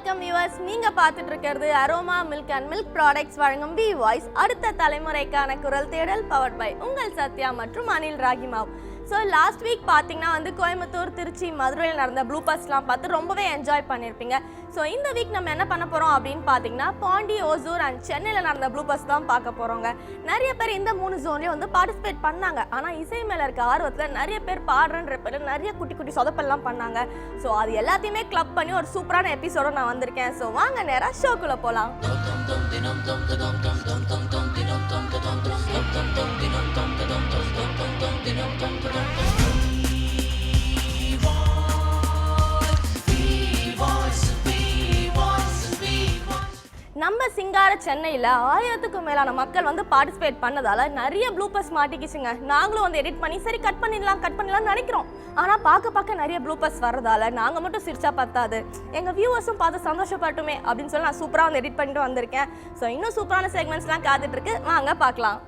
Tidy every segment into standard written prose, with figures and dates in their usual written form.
வணக்கம் வியூவர்ஸ், நீங்க பார்த்துட்டு இருக்கிறது aroma milk and milk products வழங்கும் பி வாய்ஸ். அடுத்த தலைமுறைக்கான குரல் தேடல் பவர்ட் பை உங்கள் சத்யா மற்றும் அனில் ராகிமாவ். ஸோ லாஸ்ட் வீக் பார்த்தீங்கன்னா கோயம்புத்தூர், திருச்சி, மதுரையில் நடந்த ப்ளூபர்ஸ்லாம் பார்த்து ரொம்பவே என்ஜாய் பண்ணியிருப்பீங்க. ஸோ இந்த வீக் நம்ம என்ன பண்ண போகிறோம் அப்படின்னு பார்த்தீங்கன்னா பாண்டி, ஓசூர் அண்ட் சென்னையில் நடந்த ப்ளூபர்ஸ் தான் பார்க்க போகிறோங்க. நிறைய பேர் இந்த 3 ஜோன்லேயும் பார்ட்டிசிபேட் பண்ணாங்க. ஆனால் இசை மேலே இருக்க ஆர்வத்தில் நிறைய பேர் பாடுறன்ற பேர் நிறைய குட்டி குட்டி சொதப்பெல்லாம் பண்ணாங்க. ஸோ அது எல்லாத்தையுமே கிளப் பண்ணி ஒரு சூப்பரான எபிசோட நான் வந்திருக்கேன். ஸோ வாங்க நேராக ஷோக்குள்ளே போகலாம். நம்ம சிங்கார சென்னையில் 1000க்கும் மேலான மக்கள் பார்ட்டிசிபேட் பண்ணதால நிறைய ப்ளூபர்ஸ் மாட்டிக்கிச்சுங்க. நாங்களும் எடிட் பண்ணி சரி கட் பண்ணிடலாம் நினைக்கிறோம். ஆனால் பார்க்க நிறைய ப்ளூபர்ஸ் வர்றதால நாங்கள் மட்டும் சிரிச்சா பத்தாது, எங்கள் வியூவர்ஸும் பார்த்து சந்தோஷப்பட்டுமே அப்படின்னு சொல்லி நான் சூப்பராக எடிட் பண்ணிட்டு வந்திருக்கேன். ஸோ இன்னும் சூப்பரான செக்மெண்ட்ஸ்லாம் காத்துட்டு இருக்கு, வாங்க பார்க்கலாம்.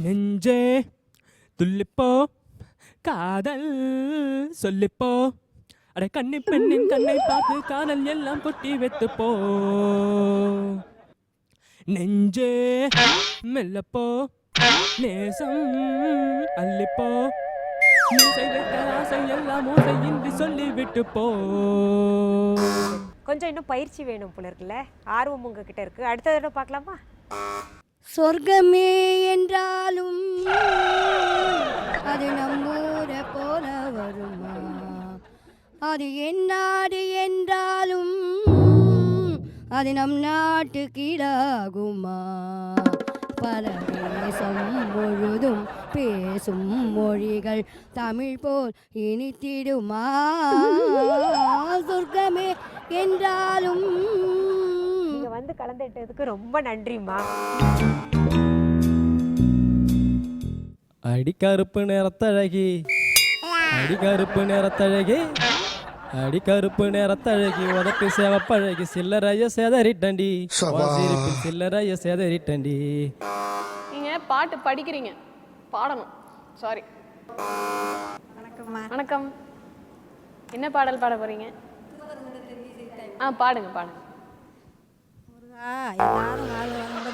நெஞ்சே துள்ளிப்போ, காதல் சொல்லிப்போ, அட கண்ணி பெண்ணின் கண்ணை பார்த்து காதல் எல்லாம் கொட்டி வைத்துப்போ. நெஞ்சே மெல்லப்போ, நேசம் அள்ளிப்போ, நீ செய்த ஆசை எல்லாம் ஓசையின்றி சொல்லி விட்டு போ. கொஞ்சம் இன்னும் பயிற்சி வேணும் போல இருக்குல்ல, ஆர்வம் உங்ககிட்ட இருக்கு. அடுத்த தடவை பார்க்கலாமா? சொர்க்கமே என்றாலும் அது நம்மூர போல வருமா, அது என் நாடு என்றாலும் அது நம் நாட்டு கீழாகுமா, பல தேசம் முழுதும் பேசும் மொழிகள் தமிழ் போல் இனித்திடுமா, சொர்க்கமே என்றாலும். நீங்க வந்து கலந்துட்டதுக்கு ரொம்ப நன்றிம்மா. அடிக்கருப்பு நிறத்தழகி, அடிக்கருப்பு நிறத்தழகி, அடிக்கருப்பு நிறத்தழகி, உதட்டு சேவப்பழகி, சில்லறைய சேதறிட்டண்டி, சில்லறைய சேதறிட்டண்டி. நீங்க பாட்டு படிக்கிறீங்க, பாடணும். சாரி. வணக்கம். என்ன பாடல் பாட போறீங்க? பாடுங்க பாடுங்க. எல்லாரும் வாழ்வாங்க,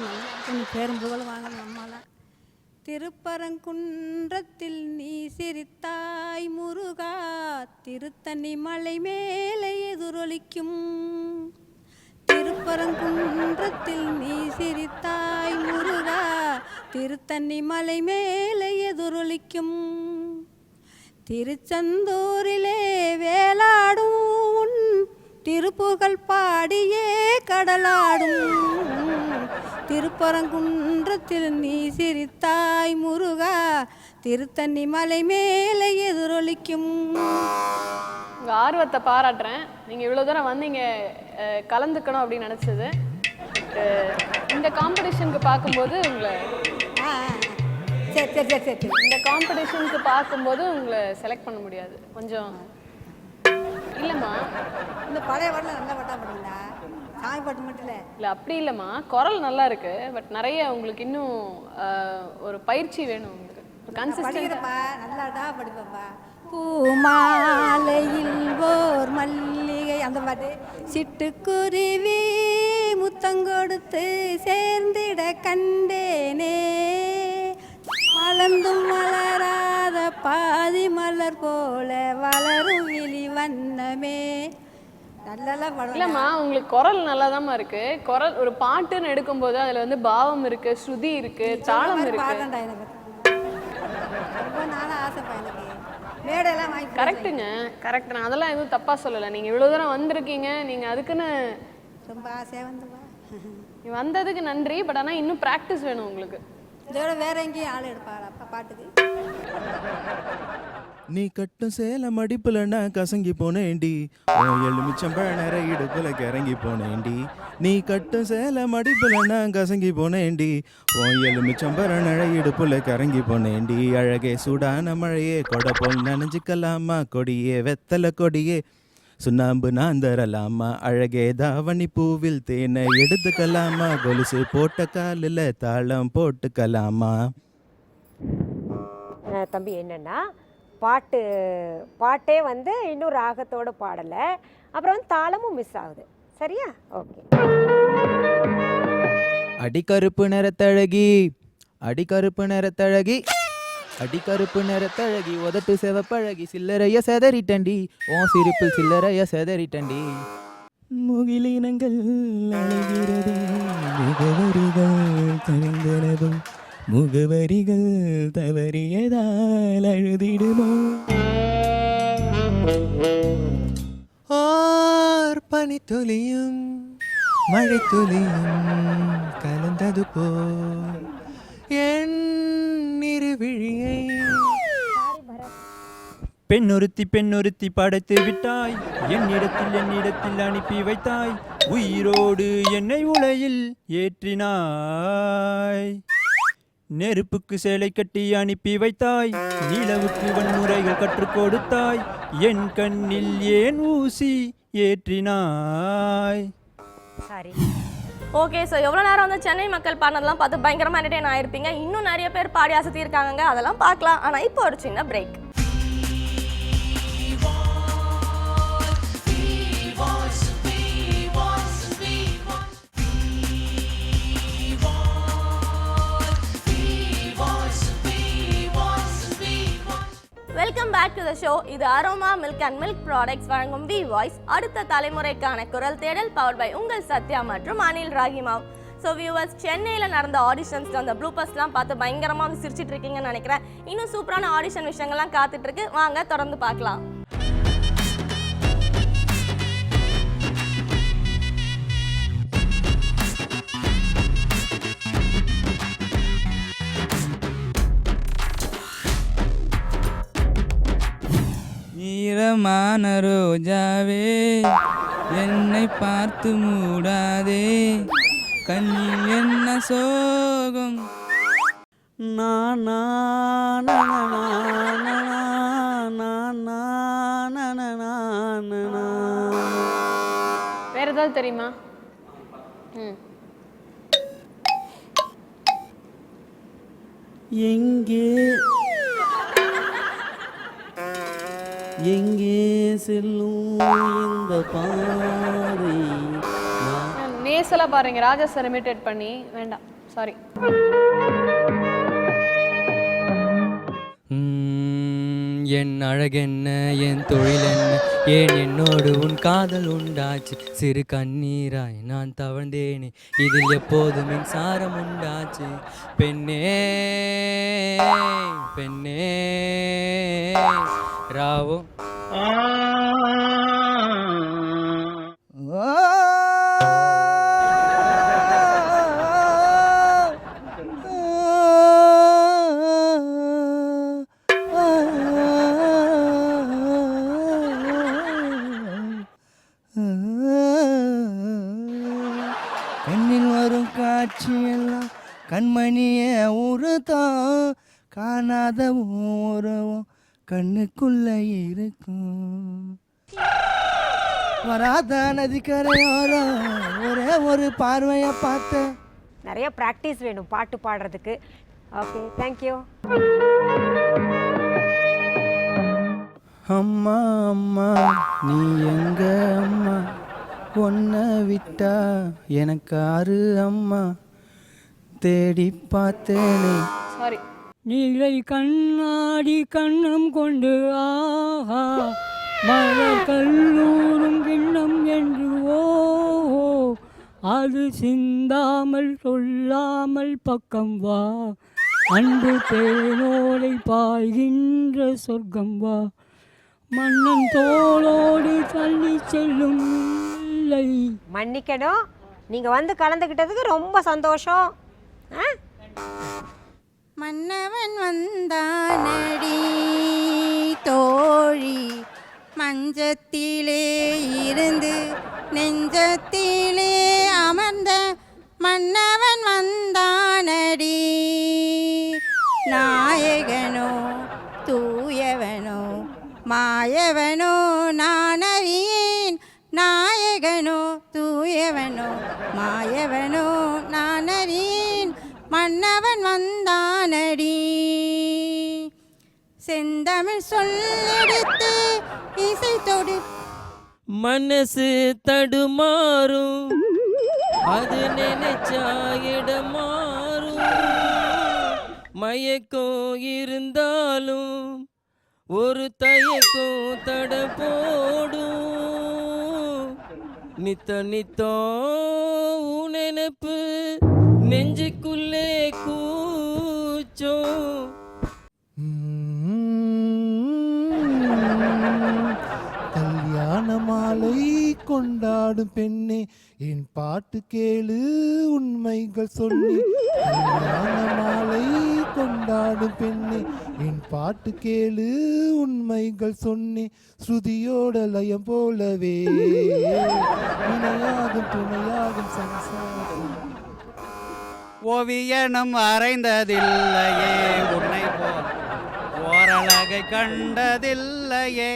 பேரும் புகழ் வாங்கணும். நம்மளாம் திருப்பரங்குன்றத்தில் நீ சிரித்தாய் முருகா, திருத்தணி மலை மேலே எதிரொலிக்கும். திருப்பரங்குன்றத்தில் நீ சிரித்தாய் முருகா, திருத்தணி மலை மேலே எதிரொலிக்கும். திருச்செந்தூரிலே வேலாடும் திருப்புகழ் பாடியே கடலாடும். திருப்பரங்குன்றத்தில் நீ சிரித்தாய் முருகா, திருத்தணி மலை மேலே எதிரொலிக்கும். உங்க ஆர்வத்தை பாராட்டுறேன். நீங்க இவ்வளவு தூரம் வந்தீங்க கலந்துக்கணும் அப்படின்னு நினைச்சது. இந்த காம்படிஷனுக்கு பார்க்கும்போது உங்களை இந்த காம்படிஷனுக்கு பார்க்கும்போது உங்களை செலக்ட் பண்ண முடியாது. கொஞ்சம் இல்லைம்மா, இந்த பழைய பாட்டில் நல்லா பாட்டா பாடுங்களா, சாமி பாட்டு மட்டும் இல்லை அப்படி இல்லைம்மா, குரல் நல்லா இருக்கு. பட் நிறைய உங்களுக்கு இன்னும் ஒரு பயிற்சி வேணும். உங்களுக்கு கன்சிஸ்டன்ட்டா நல்லாடா படிப்பப்பா. பூமாலையில் ஓர் மல்லிகை அந்த பாட்டு. சிட்டுக்குருவி முத்தங்கொடுத்து சேர்ந்திட கண்டேனே, மலர்ந்தும் மலராத பாதி மலர் போல வளரும் விழி வண்ணமே. இல்லம்மா, உங்களுக்கு குரல் நல்லாதாம்மா இருக்கு. குரல் ஒரு பாட்டுன்னு எடுக்கும்போது அதுல பாவம் இருக்கு, ஸ்ருதி இருக்கு, தாளம் இருக்கு. கரெக்டுங்க, கரெக்ட். நான் அதெல்லாம் எதுவும் தப்பா சொல்லலை. நீங்க இவ்வளவு தூரம் வந்திருக்கீங்க, நீங்க அதுக்குன்னு ரொம்ப ஆசையா வந்ததுக்கு நன்றி. பட் ஆனா இன்னும் பிராக்டிஸ் வேணும் உங்களுக்கு. இதோட வேற எங்கேயும் ஆள் எடுப்பாளா பாட்டுக்கு? நீ கட்டும் சேல மடிப்புல நான் கசங்கி போனேண்டி எலுமிச்சம்பழ நிற இடுப்புல கிறங்கி போனேண்டி நீ கட்டும் சேல மடிப்புல நான் கசங்கி போனேண்டி எலுமிச்சம்பழ நிற இடுப்புல கிறங்கி போனேண்டி அழகே சூடான மழையே கொடை போல் நனைஞ்சுக்கலாமா கொடியே வெத்தலை கொடியே சுண்ணாம்பு நான் தரலாமா அழகே தாவணி பூவில் தேனை எடுத்துக்கலாமா கொலுசு போட்ட காலில் தாளம் போட்டுக்கலாமா. தம்பி என்னன்னா பாட்டே வந்து இன்னும் ராகத்தோட பாடலை, அப்புறம் வந்து தாளமும் மிஸ் ஆகுது. சரியா? ஓகே. அடிக்கருப்பு நிறத்தழகி அடிக்கருப்பு நிறத்தழகி அடிக்கருப்பு நிறத்தழகி உதட்டு செவப்பழகி சில்லறைய செதறிட்டண்டி ஓ சிரிப்பில் சில்லறைய செதறிட்டண்டி. முகிலினங்கள் அழகிறது முகவரிகள் தவிர்ந்தனவும் முகவரிகள் தவறியதால் அழுதிடுமோ. ஆர் பனித்துளியும் மழை துளியும் கலந்தது போல் என் இருவிழியை பெண்ணொருத்தி படைத்து விட்டாய் என்னிடத்தில் அனுப்பி வைத்தாய் உயிரோடு என்னை உலையில் ஏற்றினாய் நெருப்புக்கு சேலை கட்டி அனுப்பி வைத்தாய் நிலவுக்கு வன்முறைகள் கற்றுக் கொடுத்தாய் என் கண்ணில் ஏன் ஊசி ஏற்றினாய். சரி. ஓகே, ஸோ எவ்வளோ நேரம் வந்து சென்னை மக்கள் பாடினதெல்லாம் பார்த்து பயங்கரமாக என்டர்டெயின் ஆயிருப்பீங்க. இன்னும் நிறைய பேர் பாடி அசத்தி இருக்காங்க, அதெல்லாம் பார்க்கலாம். ஆனால் இப்போ ஒரு சின்ன break. Welcome back to the show. இது aroma milk and milk products வழங்கும் வி வாய்ஸ் அடுத்த தலைமுறைக்கான குரல் தேடல் பவர்ட் பை உங்கள் சத்யா மற்றும் அனில் ராகிமாவ். ஸோ வியூவர்ஸ், சென்னையில் நடந்த ஆடிஷன்ஸ் அந்த ப்ளூபர்ஸ்லாம் பார்த்து பயங்கரமாக வந்து சிரிச்சிட்டு இருக்கீங்கன்னு நினைக்கிறேன். இன்னும் சூப்பரான ஆடிஷன் விஷயங்கள்லாம் காத்துட்டு இருக்கு. வாங்க தொடர்ந்து பார்க்கலாம். ஈரமான ரோஜாவே என்னை பார்த்து மூடாதே கண்ணில் என்ன சோகம் வேற ஏதாவது தெரியுமா? எங்கே செல்லும் இந்த பாதை நேசலா பாருங்க, ராஜா சார் இமிட்டேட் பண்ணி. வேண்டாம், சாரி. என் அழகென்ன என் தொழில் என்ன ஏன் என்னோடு உன் காதல் உண்டாச்சு சிறு கண்ணீராய் நான் தவழ்ந்தேனே இதில் எப்போது மின்சாரம் உண்டாச்சு பெண்ணே பெண்ணே ராவோ கண்ணில் வரும் காட்சியெல்லாம் கண்மணியே உருதான் காணாத உறவும் கண்ணுக்குள்ள இருக்கும் வராத நதிக்கரையோரம் ஒரே ஒரு பார்வையை பார்த்தேன். நிறைய ப்ராக்டிஸ் வேணும் பாட்டு பாடுறதுக்கு. Okay, thank you. அம்மா அம்மா நீ எங்க அம்மா ஒன்ன விட்டா எனக்கு ஆறு அம்மா தேடி பார்த்தேனே. சாரி. நீலை கண்ணாடி கண்ணம் கொண்டு ஆஹா மலர் கல்லூரும் கிண்ணம் என்று ஓஹோ அது சிந்தாமல் சொல்லாமல் பக்கம் வா அன்பு தேனோலை பாய்கின்ற சொர்க்கம் வா மன்னன் தோளோடு தள்ளி செல்லும் இல்லை. மன்னிக்கணும், நீங்க வந்து கலந்துக்கிட்டதுக்கு ரொம்ப சந்தோஷம். மன்னவன் வந்தானடி தோ நாயகனோ தூயவனோ மாயவனோ நானறியேன் நாயகனோ தூயவனோ மாயவனோ நானறியேன் மன்னவன் வந்தானடி செந்தமிழ் சொல்லெடுத்து இசை தொடு மனசு தடுமாறும் அது நினைச்சா இடமாறும் மயக்கம் இருந்தாலும் ஒரு தயக்கம் தட போடும் நித்தம் நினைப்பு நெஞ்சுக்குள்ளே கூச்சம் கல்யாண மாலை கொண்டாடும் பெண்ணே என் பாட்டு கேளு உண்மைகள் சொல்லி கல்யாண மாலை கொண்டாடும் பெண்ணே என் பாட்டு கேளு உண்மைகள் சொன்னே ஸ்ருதியோட லயம் போலவே இணையாகும் துணையாகும் சம்சாரம் ஓவியனும் வரைந்ததில்லையே உன்னை போல் ஓரழகை கண்டதில்லையே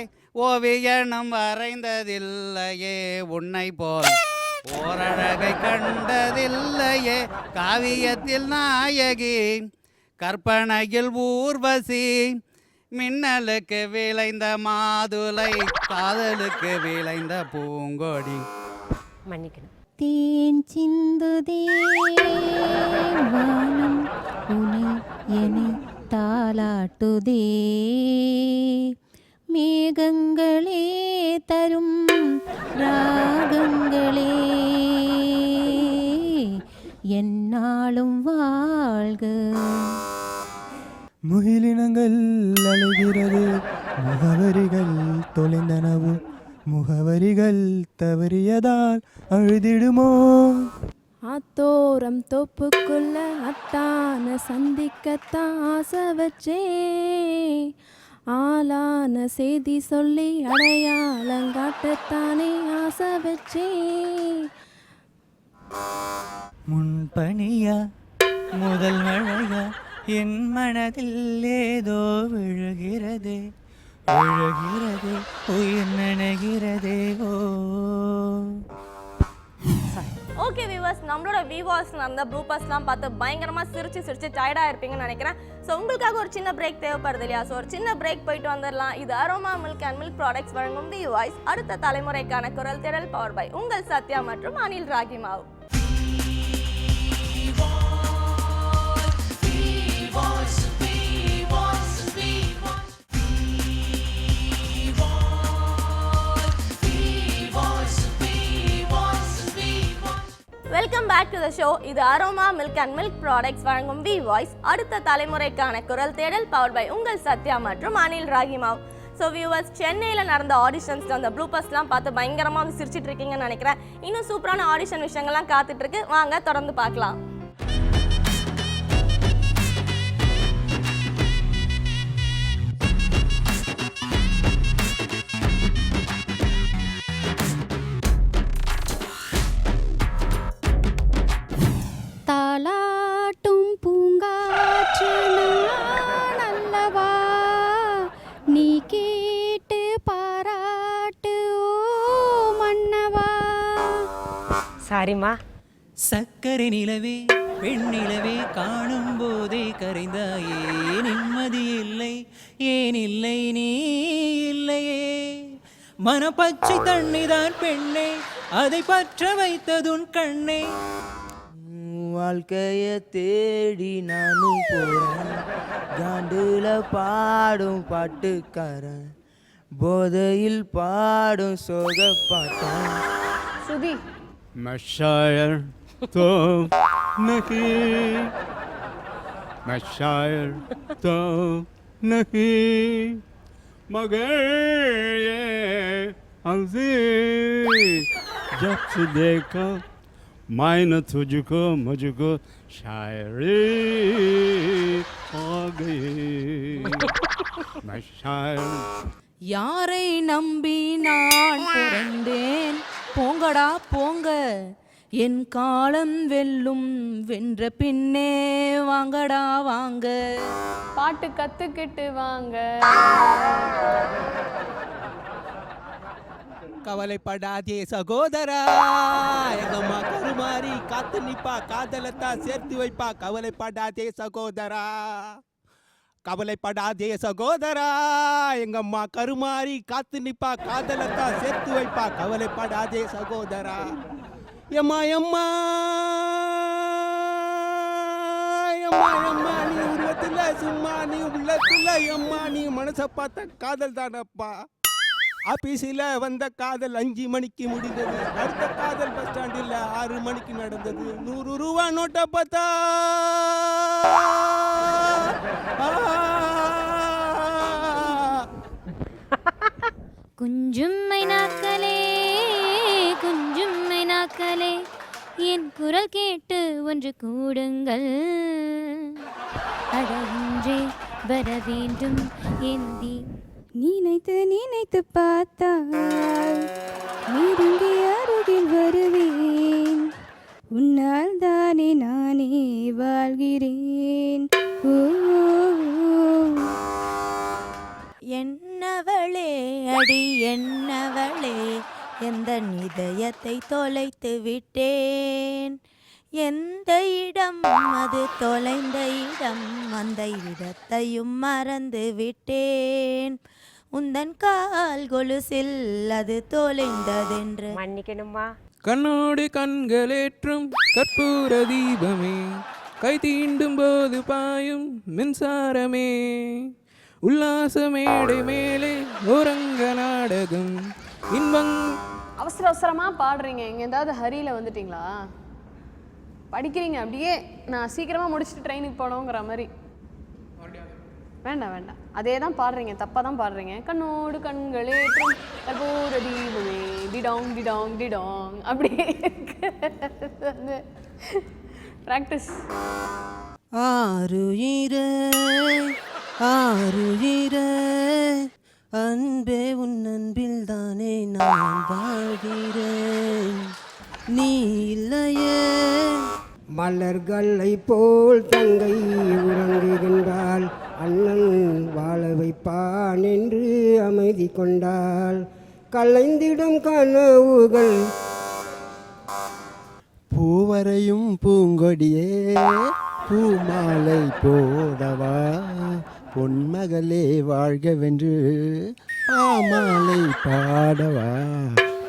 ஓவியனும் வரைந்ததில்லையே உன்னை போல் ஓரழகை கண்டதில்லையே காவியத்தில் நாயகி கற்பனையில் ஊர்வசி மின்னலுக்கு விளைந்த மாதுளை காதலுக்கு விளைந்த பூங்கொடி மன்னிக்கணும். தேன் சிந்துதே வானம் உனை என்னை தாலாட்டுதே மேகங்களே தரும் ராகங்களே என்னாலும் வாழ்க. முகிலினங்கள் அழுகிறது முகவரிகள் தொலைந்தனவு முகவரிகள் தவறியதால் அழுதிடுமோ ஆத்தோரம் தோப்புக்குள்ள அத்தான சந்திக்கத்தான் ஆசை வச்சே ஆளான செய்தி சொல்லி அடையாளங்காட்டத்தானே ஆசை வச்சே முன்பனியா முதல் மழையா என் மனதில் ஏதோ விழுகிறதே விழுகிறதே உயிர் நனைகிறதே ஓ. ஓகே வியூவர்ஸ், நம்மளோட வியூவர்ஸ்ல அந்த ப்ளூபர்ஸ்லாம் பார்த்து பயங்கரமா சிரிச்சு டயர்டா இருப்பீங்கன்னு நினைக்கிறேன். ஸோ உங்களுக்காக ஒரு சின்ன பிரேக் தேவைப்படுது இல்லையா? ஸோ ஒரு சின்ன பிரேக் போயிட்டு வந்துடலாம். இது aroma milk and milk products வழங்கும் வி வாய்ஸ், அடுத்த தலைமுறைக்கான குரல் தேடல் பவர் பை உங்கள் சத்யா மற்றும் அனில் ராகிமாவ். Welcome back to the show. இது aroma milk and milk products வழங்கும் வி வாய்ஸ், அடுத்த தலைமுறைக்கான குரல் தேடல் பவர் பை உங்கள் சத்யா மற்றும் அனில் ராகிமாவ். ஸோ வியூவர்ஸ், சென்னையில் நடந்த ஆடிஷன்ஸில் அந்த ப்ளூபர்ஸ்லாம் பார்த்து பயங்கரமாக வந்து சிரிச்சிட்டு இருக்கீங்கன்னு நினைக்கிறேன். இன்னும் சூப்பரான ஆடிஷன் விஷயங்கள்லாம் காத்துட்ருக்கு, வாங்க தொடர்ந்து பார்க்கலாம். தாலாட்டும் பூங்காற்று நல்லவா நீ கேட்டு பாராட்டு ஓ மன்னவா. சாரிம்மா. சக்கரை நிலவே பெண்ணிலவே காணும் போதே கரைந்தாயே நிம்மதி இல்லை ஏன் இல்லை நீ இல்லையே மனப்பச்சை தண்ணிதான் பெண்ணே அதை பற்ற வைத்ததுன் கண்ணே வாழ்க்கைய தேடி நானும் போறேன் காண்டுல பாடும் பாட்டுக்காரன் போதையில் பாடும் சோக பாட்டன் சுதி मैं शायर तो नहीं मैं शायर तो नहीं मगर ये हंसी जब से देखा मैंने तुझको मुझको शायरी हो गई मैं शायर. யாரை நம்பி நான் பிறந்தேன் போங்கடா போங்க என் காலம் வெல்லும் வென்ற பின்னே வாங்கடா வாங்க. பாட்டு கத்துக்கிட்டு வாங்க. கவலைப்படாதே சகோதரா, எங்கம்மா கருமாறி காத்து நிப்பா, காதலத்தான் சேர்த்து வைப்பா. கவலைப்படாதே சகோதரா, கவலைப்படாதே சகோதரா, எங்கம்மா கருமாறி காத்து நிப்பா, காதலத்தான் சேர்த்து வைப்பா. கவலைப்படாதே சகோதரா. எம்மா எம்மா எம்மா எம்மா, நீ உருவத்தில் சும்மா, நீ உள்ளத்தில் எம்மா, நீ மனசை பார்த்த காதல் தானப்பா. ஆபீஸில் வந்த காதல் 5 மணிக்கு முடிந்தது, அடுத்த காதல் பஸ் ஸ்டாண்டில் 6 மணிக்கு நடந்தது. 100 ரூபா நோட்டை பார்த்தா குஞ்சும் மைனாக்களே குஞ்சும் மைனாக்களே, என் குரல் கேட்டு ஒன்று கூடுங்கள். அழகின்றே வர வேண்டும் ஏந்தி. நினைத்து நினைத்து பார்த்தால் நெருங்கி அருகில் வருவேன். உன்னால் தானே நானே வாழ்கிறேன். ஓ என்னவளே அடி என்னவளே, எந்த இதயத்தை தொலைத்து விட்டேன். எந்த இடம் அது தொலைந்த இடம், அந்த இடத்தையும் மறந்து விட்டேன். உந்தன் கால் கொலுசில் அது தொலைந்ததென்று. மன்னிக்கணுமா? கண்ணோடு கண்களேற்றும் கற்பூர தீபமே, கை தீண்டும் போது பாயும் மின்சாரமே, உல்லாச மேடை மேலே ஓரங்க நாடகம் இன்பங். அவசர அவசரமாக பாடுறீங்க. இங்கே ஏதாவது ஹரியில் வந்துட்டீங்களா? படிக்கிறீங்க அப்படியே, நான் சீக்கிரமாக முடிச்சுட்டு ட்ரெயினுக்கு போனோங்கிற மாதிரி. வேண்டாம் வேண்டாம், அதே தான் பாடுறீங்க, தப்பாக தான் பாடுறீங்க. கண்ணோடு கண்களேற்றும் கற்பூர தீபமே டிடாங் டிடாங் டிடாங் அப்படி ப்ராக்டிஸ். ஆருயிரே ஆருயிரே, அன்பே உன் அன்பில் தானே நான் வாழ்கிறேன். நீ இல்லையே. மலர்களை போல் தங்கை உறங்குகின்றாள், அண்ணன் வாழ வைப்பான் என்று அமைதி கொண்டாள். கலைந்திடும் கனவுகள். பூவரையும் பூங்கொடியே பூமாலை போடவா, பொன்மகளே வாழ்கவென்று பாமாலை பாடவா,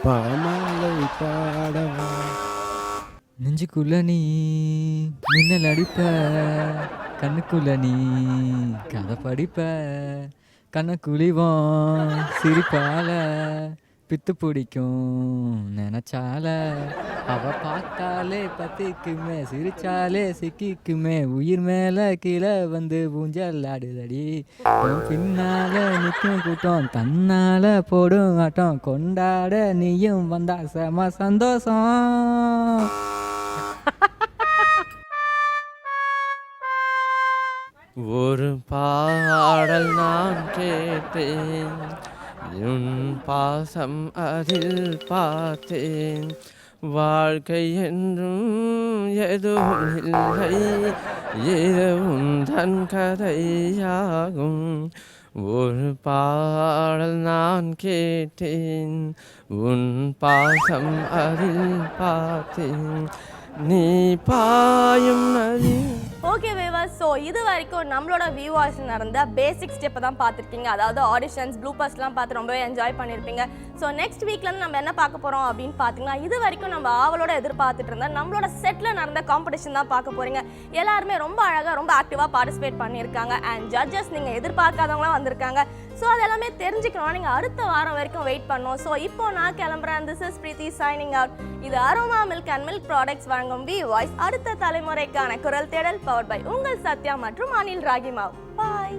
பாமாலை பாடவா. நெஞ்சுக்குள்ள நீ மின்னல் அடிப்ப, கண்ணுக்குள்ள நீ கதை படிப்ப, கண்ணக்குழிவோம் சிரிப்பால பித்து பிடிக்கும் நினைச்சால, அவ பார்த்தாலே பத்திக்குமே சிரிச்சாலே சிக்கிக்குமே, உயிர் மேல கீழே வந்து ஊஞ்சல் ஆடுதடி. பின்னால நிற்கும் கூட்டம் தன்னால போடும் ஆட்டம், கொண்டாட நீயும் வந்தா செம சந்தோஷம். ஒரு பாடல் நான் கேட்டேன், உன் பாசம் அதில் பார்த்தேன். வாழ்க்கை என்றும் எதுவும் இல்லை, இது உந்தன் கதையாகும். ஒரு பாடல் நான் கேட்டேன், உன் பாசம் அதில் பார்த்தேன். நீ பாயும் நதி. ஓகே வியூவர்ஸ், ஸோ இது வரைக்கும் நம்மளோட வியூவர்ஸ் நடந்த பேசிக் ஸ்டெப்பை தான் பார்த்துருக்கீங்க. அதாவது ஆடிஷன்ஸ் ப்ளூபர்ஸ்லாம் பார்த்து ரொம்பவே என்ஜாய் பண்ணியிருப்பீங்க. ஸோ நெக்ஸ்ட் வீக்லேருந்து நம்ம என்ன பார்க்க போகிறோம் அப்படின்னு பார்த்தீங்கன்னா, இது வரைக்கும் நம்ம ஆவலோட எதிர்பார்த்துட்டு இருந்தால் நம்மளோட செட்டில் நடந்த காம்படிஷன் தான் பார்க்க போகிறீங்க. எல்லாருமே ரொம்ப அழகாக ரொம்ப ஆக்டிவாக பார்ட்டிசிபேட் பண்ணியிருக்காங்க. அண்ட் ஜட்ஜஸ் நீங்கள் எதிர்பார்க்காதவங்களாம் வந்திருக்காங்க. ஸோ அதெல்லாமே தெரிஞ்சுக்கணும். நீங்கள் அடுத்த வாரம் வரைக்கும் வெயிட் பண்ணணும். ஸோ இப்போ நான் கிளம்புறேன். This is Preethi signing out. இது aroma milk and milk products வழங்கும் வி வாய்ஸ் அடுத்த தலைமுறைக்கான குரல் தேடல் பவர்ட் பை உங்கள் சத்யா மற்றும் அனில் ராகிமாவ். பாய்.